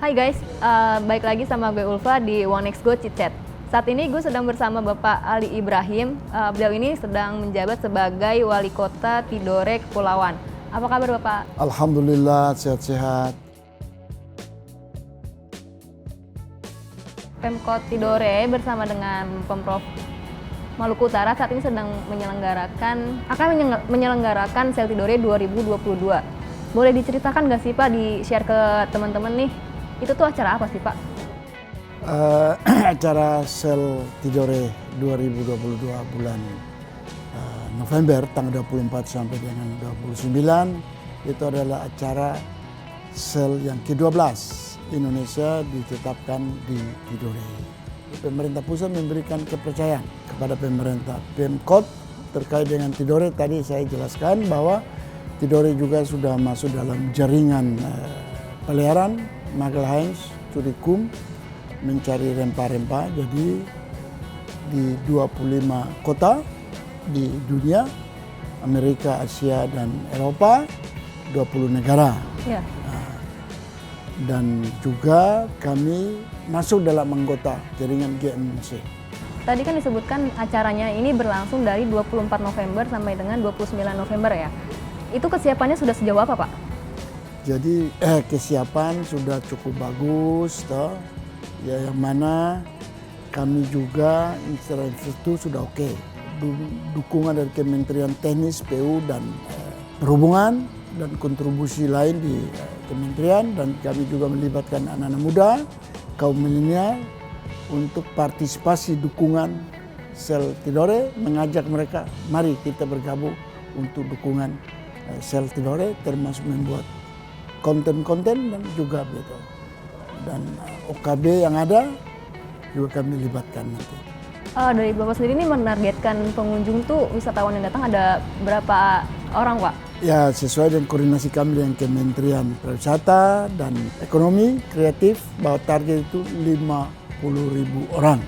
Hai guys, balik lagi sama gue Ulfa di One X Go Chit Chat. Saat ini gue sedang bersama Bapak Ali Ibrahim. Beliau ini sedang menjabat sebagai Wali Kota Tidore Kepulauan. Apa kabar Bapak? Alhamdulillah sehat-sehat. Pemkot Tidore bersama dengan Pemprov Maluku Utara saat ini sedang menyelenggarakan Sel Tidore 2022. Boleh diceritakan nggak sih Pak, di-share ke teman-teman nih? Itu tuh acara apa sih Pak? Acara Sel Tidore 2022 bulan November tanggal 24 sampai dengan 29 itu adalah acara Sel yang ke-12 Indonesia ditetapkan di Tidore. Pemerintah pusat memberikan kepercayaan kepada pemerintah Pemkot terkait dengan Tidore. Tadi saya jelaskan bahwa Tidore juga sudah masuk dalam jaringan peliharaan Magelhaens Curikum mencari rempah-rempah. Jadi di 25 kota di dunia, Amerika, Asia, dan Eropa, 20 negara. Ya. Dan juga kami masuk dalam anggota jaringan GMC. Tadi kan disebutkan acaranya ini berlangsung dari 24 November sampai dengan 29 November ya. Itu kesiapannya sudah sejauh apa Pak? Jadi kesiapan sudah cukup bagus, toh. Ya, yang mana kami juga infrastruktur sudah oke. Dukungan dari Kementerian Teknis, PU dan Perhubungan dan kontribusi lain di kementerian, dan kami juga melibatkan anak-anak muda, kaum milenial untuk partisipasi dukungan Sel Tidore, mengajak mereka mari kita bergabung untuk dukungan Sel Tidore, termasuk membuat konten-konten dan juga begitu. Dan OKB yang ada juga kami libatkan nanti. Dari Bapak sendiri ini menargetkan pengunjung tuh, wisatawan yang datang ada berapa orang Pak? Ya, sesuai dengan koordinasi kami dengan Kementerian Pariwisata dan Ekonomi Kreatif bahwa target itu 50.000 orang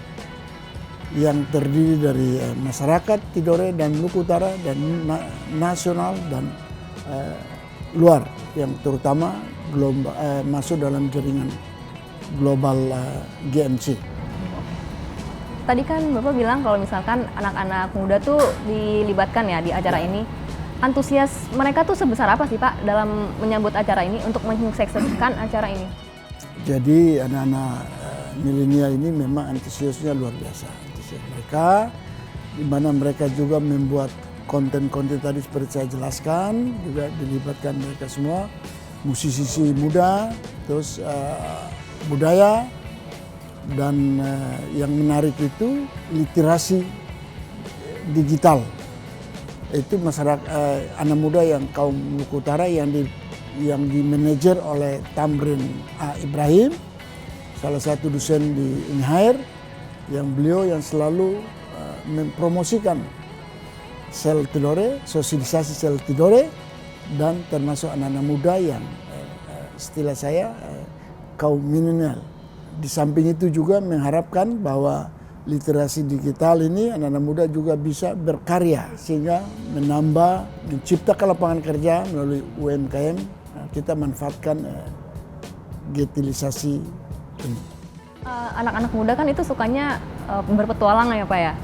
yang terdiri dari masyarakat Tidore dan Maluku Utara dan nasional dan luar, yang terutama masuk dalam jaringan global GMC. Tadi kan Bapak bilang kalau misalkan anak-anak muda tuh dilibatkan ya di acara ini. Antusias mereka tuh sebesar apa sih Pak dalam menyambut acara ini untuk mensukseskan acara ini? Jadi anak-anak milenial ini memang antusiasnya luar biasa. Antusias mereka, di mana mereka juga membuat konten-konten tadi seperti saya jelaskan, juga dilibatkan mereka semua, musisi muda, terus budaya, dan yang menarik itu literasi digital. Itu masyarakat anak muda yang kaum Maluku Utara yang dimanajer oleh Tamrin A. Ibrahim, salah satu dosen di Unhair, yang beliau yang selalu mempromosikan Sel Tidore, sosialisasi Sel Tidore, dan termasuk anak-anak muda yang istilah saya kaum milenial. Di samping itu juga mengharapkan bahwa literasi digital ini anak-anak muda juga bisa berkarya sehingga menciptakan lapangan kerja melalui UMKM. Kita manfaatkan digitalisasi ini. Anak-anak muda kan itu sukanya berpetualang ya Pak ya.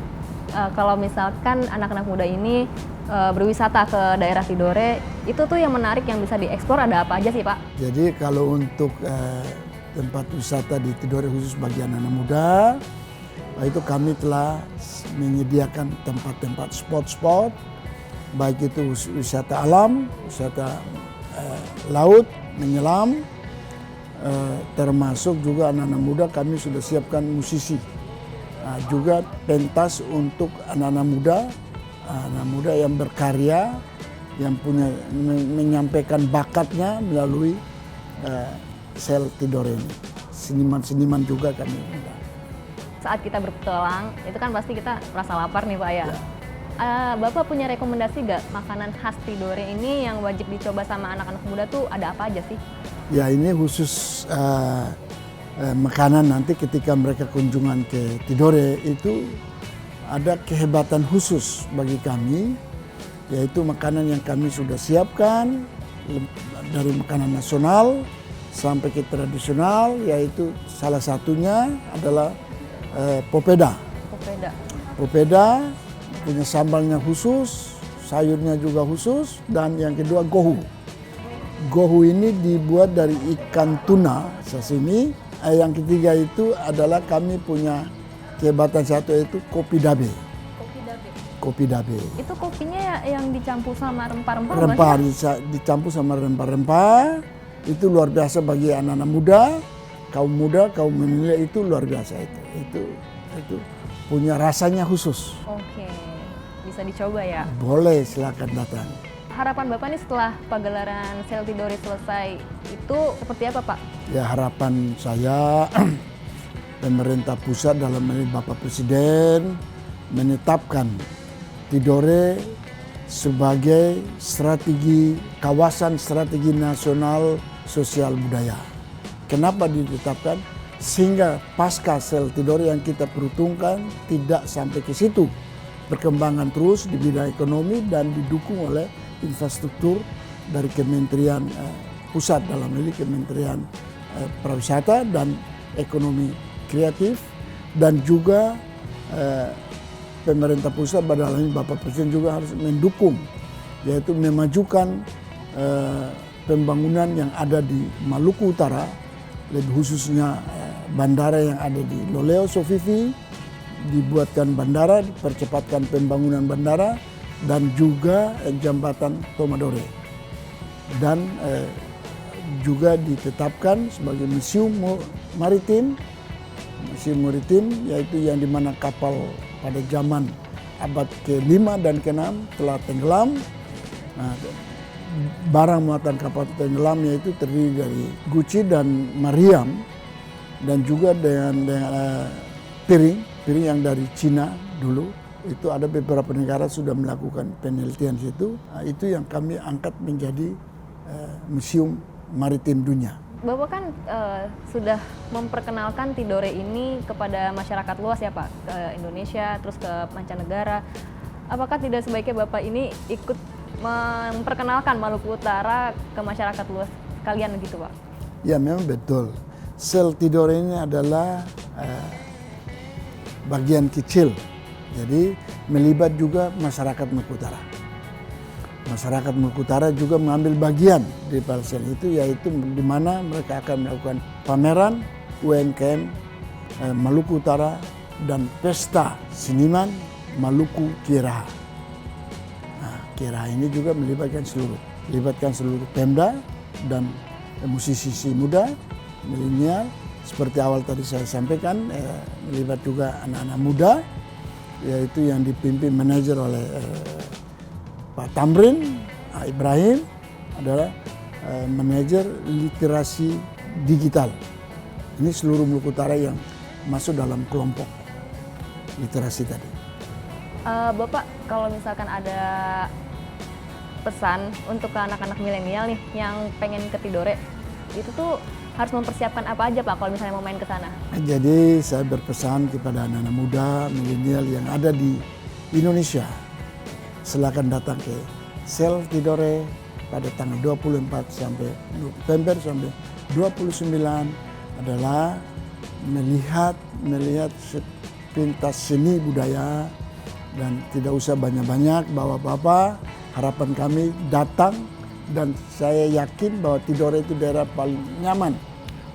Kalau misalkan anak-anak muda ini berwisata ke daerah Tidore, itu tuh yang menarik yang bisa dieksplor ada apa aja sih Pak? Jadi kalau untuk tempat wisata di Tidore khusus bagi anak-anak muda, itu kami telah menyediakan tempat-tempat spot-spot, baik itu wisata alam, wisata laut, menyelam, termasuk juga anak-anak muda kami sudah siapkan musisi. Juga pentas untuk anak-anak muda yang berkarya, yang punya menyampaikan bakatnya melalui Sel Tidore ini. Seniman-seniman juga kami undang. Saat kita berpetualang, itu kan pasti kita merasa lapar nih Pak ya. Bapak punya rekomendasi gak makanan khas Tidore ini yang wajib dicoba sama anak-anak muda tuh ada apa aja sih? Ya, ini khusus makanan nanti ketika mereka kunjungan ke Tidore itu ada kehebatan khusus bagi kami, yaitu makanan yang kami sudah siapkan dari makanan nasional sampai ke tradisional, yaitu salah satunya adalah popeda. Popeda. Popeda punya sambalnya khusus, sayurnya juga khusus, dan yang kedua gohu. Gohu ini dibuat dari ikan tuna sashimi. Yang ketiga itu adalah kami punya kehebatan satu, yaitu kopi dabe. Kopi dabe. Kopi dabe. Itu kopinya yang dicampur sama rempah-rempah. Rempah dicampur sama rempah-rempah. Itu luar biasa bagi anak-anak muda, kaum milenial itu luar biasa itu punya rasanya khusus. Oke, bisa dicoba ya. Boleh, silakan datang. Harapan Bapak nih setelah pagelaran Sel Tidore selesai itu seperti apa, Pak? Ya, harapan saya pemerintah pusat dalam hal ini Bapak Presiden menetapkan Tidore sebagai kawasan strategi nasional sosial budaya. Kenapa ditetapkan? Sehingga pasca Sel Tidore yang kita perhitungkan tidak sampai ke situ. Perkembangan terus di bidang ekonomi dan didukung oleh infrastruktur dari Kementerian Pusat, dalam ini Kementerian Pariwisata dan Ekonomi Kreatif, dan juga pemerintah pusat dalam ini Bapak Presiden juga harus mendukung, yaitu memajukan pembangunan yang ada di Maluku Utara, lebih khususnya bandara yang ada di Loleo Sofifi, dibuatkan bandara, dipercepatkan pembangunan bandara, dan juga jembatan Tomadore, dan juga ditetapkan sebagai museum maritim, yaitu yang dimana kapal pada zaman abad ke-5 dan ke-6 telah tenggelam. Nah, barang muatan kapal tenggelam yaitu terdiri dari guci dan Mariam, dan juga dengan piring yang dari Cina dulu. Itu ada beberapa negara sudah melakukan penelitian situ. Nah, itu yang kami angkat menjadi museum maritim dunia. Bapak kan sudah memperkenalkan Tidore ini kepada masyarakat luas ya Pak, ke Indonesia, terus ke mancanegara. Apakah tidak sebaiknya Bapak ini ikut memperkenalkan Maluku Utara ke masyarakat luas kalian gitu Pak? Ya, memang betul. Sel Tidore ini adalah bagian kecil. Jadi melibat juga masyarakat Maluku Utara. Masyarakat Maluku Utara juga mengambil bagian di sel itu, yaitu di mana mereka akan melakukan pameran UMKM Maluku Utara dan pesta seniman Maluku Kieraha. Nah, Kieraha ini juga melibatkan seluruh Pemda dan musisi muda, milenial. Seperti awal tadi saya sampaikan, melibat juga anak-anak muda, yaitu yang dipimpin manajer oleh Pak Tamrin Ibrahim, adalah manajer literasi digital. Ini seluruh Maluku Utara yang masuk dalam kelompok literasi tadi. Bapak, kalau misalkan ada pesan untuk ke anak-anak milenial nih yang pengen ke Tidore, itu tuh harus mempersiapkan apa aja Pak kalau misalnya mau main ke sana? Jadi saya berpesan kepada anak-anak muda, milenial yang ada di Indonesia, silakan datang ke Sel Tidore pada tanggal 24 sampai November sampai 29 adalah melihat sepintas seni budaya, dan tidak usah banyak-banyak bawa apa-apa. Harapan kami datang, dan saya yakin bahwa Tidore itu daerah paling nyaman,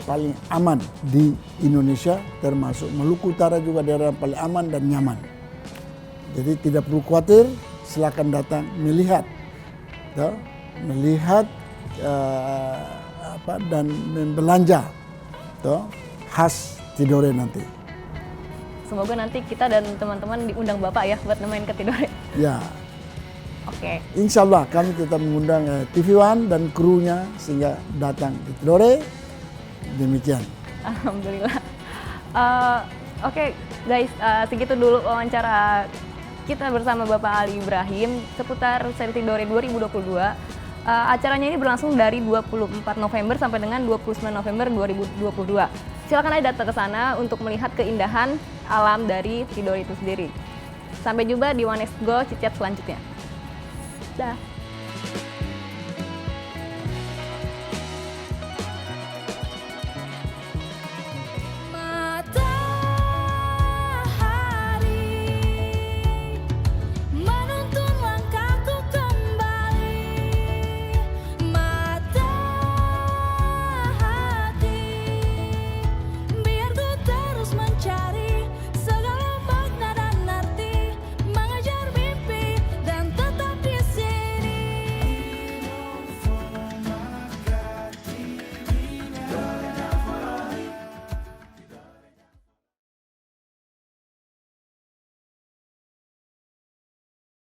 paling aman di Indonesia, termasuk Maluku Utara juga daerah paling aman dan nyaman. Jadi tidak perlu khawatir, silakan datang melihat dan belanja khas Tidore nanti. Semoga nanti kita dan teman-teman diundang Bapak ya buat main ke Tidore. Ya. Oke. Insya Allah kami tetap mengundang TV One dan krunya sehingga datang ke Tidore. Demikian. Alhamdulillah. Oke, guys, segitu dulu wawancara kita bersama Bapak Ali Ibrahim seputar Sel Tidore 2022. Acaranya ini berlangsung dari 24 November sampai dengan 29 November 2022. Silakan aja datang ke sana untuk melihat keindahan alam dari Tidore itu sendiri. Sampai jumpa di One Next Go Cicat selanjutnya. Dah.